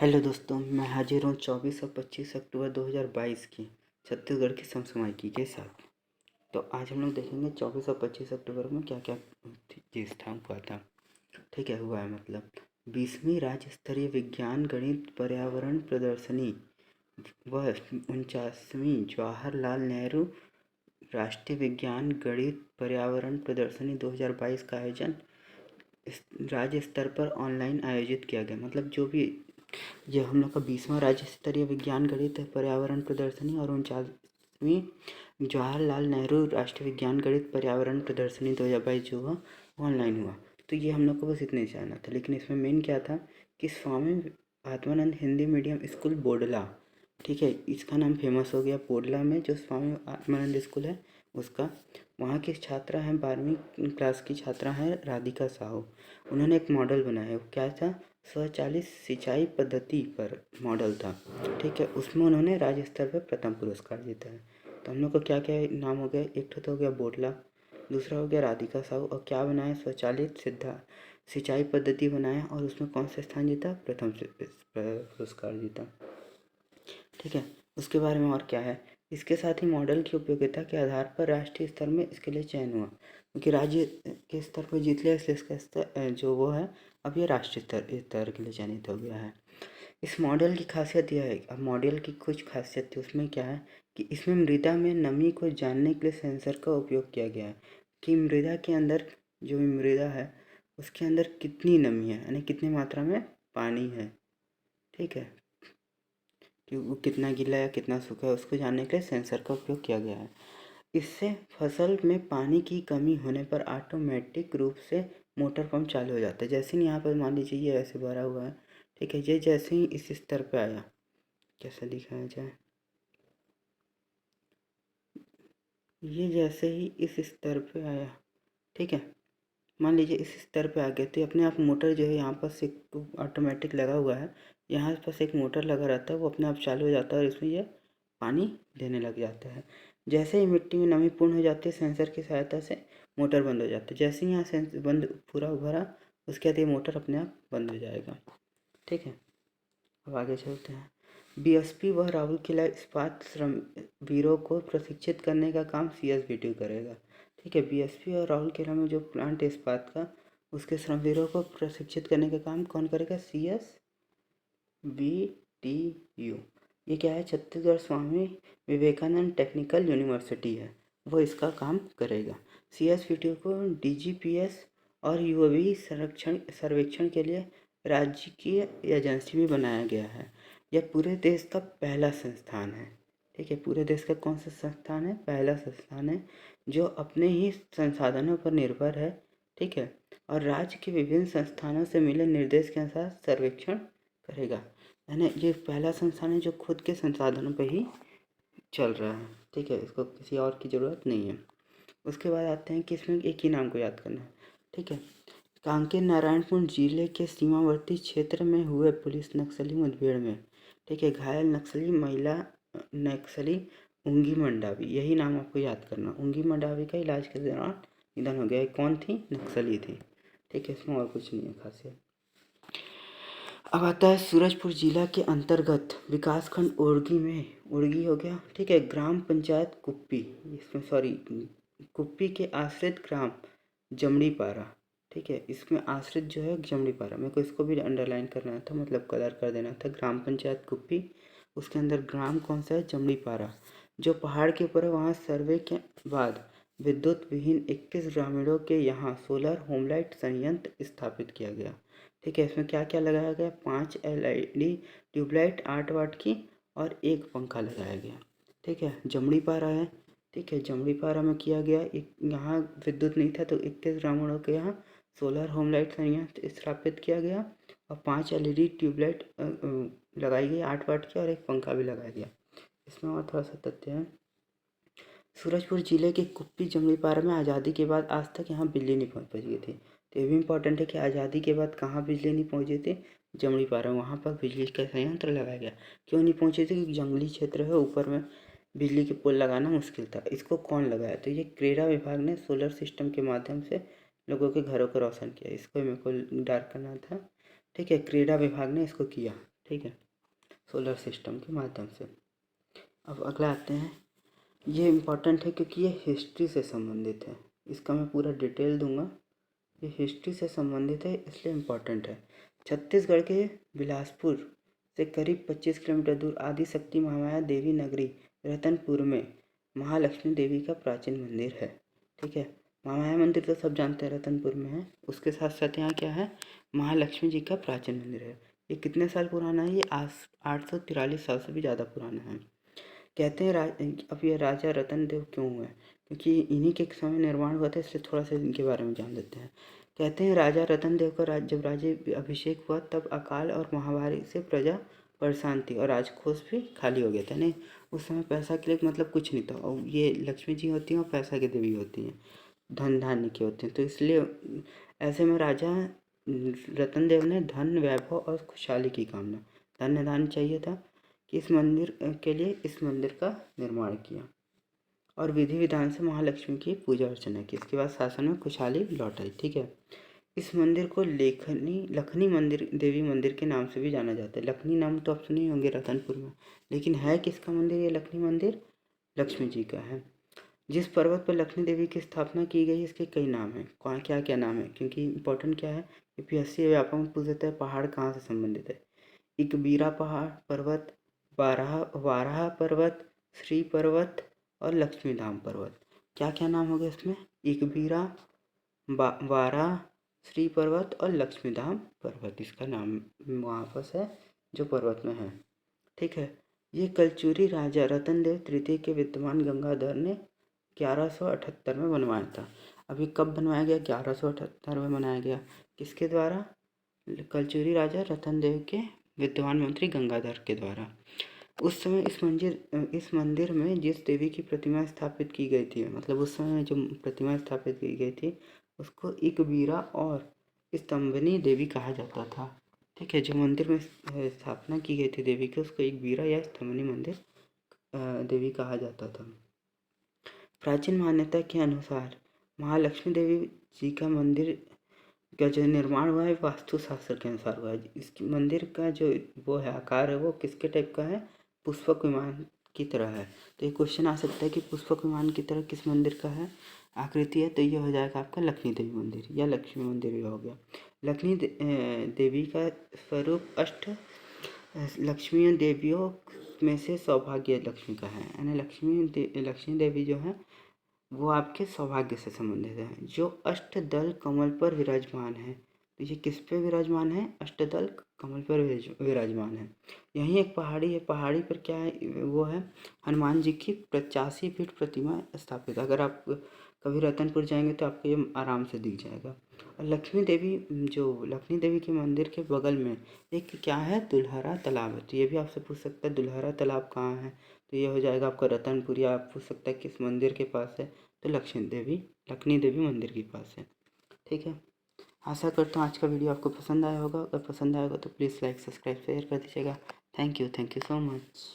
Hello दोस्तों, मैं हाजिर हूँ 24 और 25 अक्टूबर 2022 की छत्तीसगढ़ की समसामयिकी के साथ। तो आज हम लोग देखेंगे 24 और 25 अक्टूबर में क्या क्या चीज़ था हुआ था। ठीक है, हुआ है मतलब 20वीं राज्य स्तरीय विज्ञान गणित पर्यावरण प्रदर्शनी व 49वीं जवाहरलाल नेहरू राष्ट्रीय विज्ञान गणित पर्यावरण प्रदर्शनी 2022 का आयोजन राज्य स्तर पर ऑनलाइन आयोजित किया गया। मतलब जो भी ये हम लोग का 20वां राज्य स्तरीय विज्ञान गणित पर्यावरण प्रदर्शनी और 49वीं जवाहरलाल नेहरू राष्ट्रीय विज्ञान गणित पर्यावरण प्रदर्शनी 2022 जो हुआ ऑनलाइन हुआ। तो ये हम लोग को बस इतने जानना था, लेकिन इसमें मेन क्या था कि स्वामी आत्मानंद हिंदी मीडियम स्कूल बोडला, ठीक है, इसका नाम फेमस हो गया। बोडला में जो स्वामी आत्मानंद स्कूल है उसका, वहाँ की छात्रा हैं 12वीं क्लास की छात्रा हैं राधिका साहू। उन्होंने एक मॉडल बनाया है। क्या था? स्वचालित सिंचाई पद्धति पर मॉडल था। ठीक है, उसमें उन्होंने राज्य स्तर पर प्रथम पुरस्कार जीता है। तो हम लोग को क्या क्या नाम हो गया? एक तो हो गया बोडला, दूसरा हो गया राधिका साहू, और क्या बनाया? स्वचालित सिंचाई पद्धति बनाया, और उसमें कौन सा स्थान जीता? प्रथम पुरस्कार जीता। ठीक है, उसके बारे में और क्या है? इसके साथ ही मॉडल की उपयोगिता के आधार पर राष्ट्रीय स्तर में इसके लिए चयन हुआ, क्योंकि राज्य के स्तर पर जीत लिया इसलिए इसका स्तर जो वो है अब ये राष्ट्रीय स्तर के लिए चयनित हो गया है। इस मॉडल की खासियत यह है, अब मॉडल की कुछ खासियत थी, उसमें क्या है कि इसमें मृदा में नमी को जानने के लिए सेंसर का उपयोग किया गया है कि मृदा के अंदर, जो भी मृदा है उसके अंदर कितनी नमी है, यानी कितनी मात्रा में पानी है। ठीक है, कि वो कितना गीला है कितना सूखा है उसको जानने के लिए सेंसर का उपयोग किया गया है। इससे फसल में पानी की कमी होने पर ऑटोमेटिक रूप से मोटर पंप चालू हो जाता है। जैसे ही यहाँ पर मान लीजिए ये ऐसे भरा हुआ है, ठीक है, ये जैसे ही इस स्तर पे आया, कैसे दिखाया जाए, ये जैसे ही इस स्तर पे आया, ठीक है, मान लीजिए इस स्तर पे आ गया, तो अपने आप मोटर जो है यहाँ पर से ऑटोमेटिक लगा हुआ है, यहाँ पर एक मोटर लगा रहता है, वो अपने आप चालू हो जाता है और इसमें ये पानी देने लग जाता है। जैसे ही मिट्टी में नमी पूर्ण हो जाती है, सेंसर की सहायता से मोटर बंद हो जाता है। जैसे ही यहाँ सेंसर बंद पूरा भरा, उसके बाद ये मोटर अपने आप बंद हो जाएगा। ठीक है, अब आगे चलते हैं। बीएसपी व राउरकेला इस्पात श्रमवीरों को प्रशिक्षित करने का काम सीएसबीटी करेगा। ठीक है, बीएसपी और राउरकेला में जो प्लांट है इस्पात का, उसके श्रमवीरों को प्रशिक्षित करने का काम कौन करेगा? सीएसबीटीयू। ये क्या है? छत्तीसगढ़ स्वामी विवेकानंद टेक्निकल यूनिवर्सिटी है, वो इसका काम करेगा। सीएसबीटीयू को डीजीपीएस और यूएवी सर्वेक्षण के लिए राज्य की एजेंसी भी बनाया गया है। यह पूरे देश का पहला संस्थान है। ठीक है, पूरे देश का कौन सा संस्थान है? पहला संस्थान है जो अपने ही संसाधनों पर निर्भर है। ठीक है, और राज्य के विभिन्न संस्थानों से मिले निर्देश के अनुसार सर्वेक्षण करेगा। यानी ये पहला संस्थान है जो खुद के संसाधनों पर ही चल रहा है। ठीक है, इसको किसी और की ज़रूरत नहीं है। उसके बाद आते हैं कि इसमें एक ही नाम को याद करना है। ठीक है, कांकेर नारायणपुर जिले के सीमावर्ती क्षेत्र में हुए पुलिस नक्सली मुठभेड़ में, ठीक है, घायल नक्सली महिला नक्सली उंगी मंडावी, यही नाम आपको याद करना। उंगी मंडावी का इलाज के दौरान निधन हो गया। कौन थी? नक्सली थी। ठीक है, इसमें और कुछ नहीं है खासियत। अब आता है सूरजपुर जिला के अंतर्गत विकासखंड ओरगी में, ओरगी हो गया, ठीक है, ग्राम पंचायत कुप्पी, इसमें सॉरी कुप्पी के आश्रित ग्राम जमड़ीपारा। ठीक है, इसमें आश्रित जो है जमड़ीपारा, मेरे को इसको भी अंडरलाइन करना था, मतलब कलर कर देना था। ग्राम पंचायत कुप्पी, उसके अंदर ग्राम कौन सा है? जमड़ीपारा, जो पहाड़ के ऊपर है। वहाँ सर्वे के बाद विद्युत विहीन 21 ग्रामीणों के यहाँ सोलर होमलाइट संयंत्र स्थापित किया गया। ठीक है, इसमें क्या क्या लगाया गया? 5 एलईडी ट्यूबलाइट 8 वाट की और एक पंखा लगाया गया। ठीक है, जमड़ीपारा है। ठीक है, जमड़ीपारा में किया गया, एक यहाँ विद्युत नहीं था तो 21 ग्रामीणों के यहाँ सोलर होमलाइट संयंत्र स्थापित किया गया और 5 एलईडी ट्यूबलाइट लगाई गई 8 वाट की और एक पंखा भी लगाया गया। इसमें और थोड़ा सा तथ्य है। सूरजपुर जिले के कुप्पी जमड़ीपारा में आज़ादी के बाद आज तक यहाँ बिजली नहीं पहुँच पाई थी। तो ये भी इम्पोर्टेंट है कि आज़ादी के बाद कहाँ बिजली नहीं पहुँची थी? जमड़ीपारा, वहाँ पर बिजली का संयंत्र लगाया गया। क्यों नहीं पहुँची थी? क्योंकि जंगली क्षेत्र है, ऊपर में बिजली के पोल लगाना मुश्किल था। इसको कौन लगाया? तो ये क्रेडा विभाग ने सोलर सिस्टम के माध्यम से लोगों के घरों को रोशन किया। इसको मेरे को डार्क करना था। ठीक है, क्रेडा विभाग ने इसको किया। ठीक है, सोलर सिस्टम के माध्यम से। अब अगला आते हैं, ये इम्पोर्टेंट है क्योंकि ये हिस्ट्री से संबंधित है, इसका मैं पूरा डिटेल दूंगा। ये हिस्ट्री से संबंधित है इसलिए इम्पोर्टेंट है। छत्तीसगढ़ के बिलासपुर से करीब 25 किलोमीटर दूर आदिशक्ति महामाया देवी नगरी रतनपुर में महालक्ष्मी देवी का प्राचीन मंदिर है। ठीक है, महामाया मंदिर तो सब जानते हैं रतनपुर में है, उसके साथ साथ यहाँ क्या है, महालक्ष्मी जी का प्राचीन मंदिर है। ये कितने साल पुराना है, ये 843 साल से भी ज़्यादा पुराना है। कहते हैं अब ये राजा रतन देव क्यों हुए, क्योंकि इन्हीं के समय निर्माण हुआ था, इसलिए थोड़ा सा इनके बारे में जान लेते हैं। कहते हैं राजा रतन देव का जब राज्य अभिषेक हुआ तब अकाल और महामारी से प्रजा परेशान थी और राजकोष भी खाली हो गया था। नहीं, उस समय पैसा के लिए मतलब कुछ नहीं था, और ये लक्ष्मी जी होती हैं और पैसा की देवी होती हैं, धन धान्य की होती हैं, तो इसलिए ऐसे में राजा रतन देव ने धन वैभव और खुशहाली की कामना, धन्य धान्य चाहिए था कि इस मंदिर के लिए इस मंदिर का निर्माण किया और विधि विधान से महालक्ष्मी की पूजा अर्चना की। इसके बाद शासन में खुशहाली लौट आई। ठीक है, इस मंदिर को लखनी मंदिर देवी मंदिर के नाम से भी जाना जाता है। लखनी नाम तो आप सुने होंगे रतनपुर में, लेकिन है किसका मंदिर ये लखनी मंदिर, लक्ष्मी जी का है। जिस पर्वत पर लक्ष्मी देवी की स्थापना की गई इसके कई नाम हैं। कौन क्या क्या नाम है, क्योंकि इंपॉर्टेंट क्या है, यूपीएससी व्यापक में पूछ देता है पहाड़ कहाँ से संबंधित है। इकबीरा पहाड़ पर्वत, वाराह पर्वत, श्री पर्वत और लक्ष्मी धाम पर्वत। क्या क्या नाम हो गया इसमें, इकबीरा, वाराह, श्री पर्वत और लक्ष्मी धाम पर्वत, इसका नाम वहाँ पर है जो पर्वत में है। ठीक है, ये कलचुरी राजा रतन देव तृतीय के विद्यमान गंगाधर ने 1178 में बनवाया था। अभी कब बनवाया गया, 1178 में बनाया गया, किसके द्वारा, कलचुरी राजा रतन देव के विद्यमान मंत्री गंगाधर के द्वारा। उस समय इस मंदिर में जिस देवी की प्रतिमा स्थापित की गई थी, मतलब उस समय जो प्रतिमा स्थापित की गई थी उसको इकबीरा और स्तंभनी देवी कहा जाता था। ठीक है, जो मंदिर में स्थापना की गई थी देवी की उसको इकबीरा या स्तंभनी मंदिर देवी कहा जाता था। प्राचीन मान्यता के अनुसार महालक्ष्मी देवी जी का मंदिर का जो निर्माण हुआ है वास्तुशास्त्र के अनुसार हुआ है। इस मंदिर का जो वो है आकार है वो किसके टाइप का है, पुष्पक विमान की तरह है। तो ये क्वेश्चन आ सकता है कि पुष्पक विमान की तरह किस मंदिर का है आकृति है, तो ये हो जाएगा आपका लक्ष्मी देवी मंदिर या लक्ष्मी मंदिर भी हो गया। लक्ष्मी देवी का स्वरूप लक्ष्मी देवियों में से सौभाग्य लक्ष्मी का है, यानी लक्ष्मी देवी जो है वो आपके सौभाग्य से संबंधित है, जो अष्टदल कमल पर विराजमान है। तो ये किस पे विराजमान है, अष्टदल कमल पर विराजमान है। यहीं एक पहाड़ी है, पहाड़ी पर क्या है, वो है हनुमान जी की 85 फीट प्रतिमा स्थापित। अगर आप कभी रतनपुर जाएंगे तो आपको ये आराम से दिख जाएगा। और लक्ष्मी देवी के मंदिर के बगल में एक क्या है, दुल्हरा तालाब है। तो ये भी आपसे पूछ सकता है दुल्हरा तालाब कहाँ है, तो ये हो जाएगा आपका रतनपुर, या आप पूछ सकता है किस मंदिर के पास है, तो लक्ष्मी देवी मंदिर के पास है। ठीक है, आशा करता हूँ आज का वीडियो आपको पसंद आया होगा। अगर पसंद आया होगा तो प्लीज़ लाइक सब्सक्राइब शेयर कर दीजिएगा। Thank you so much.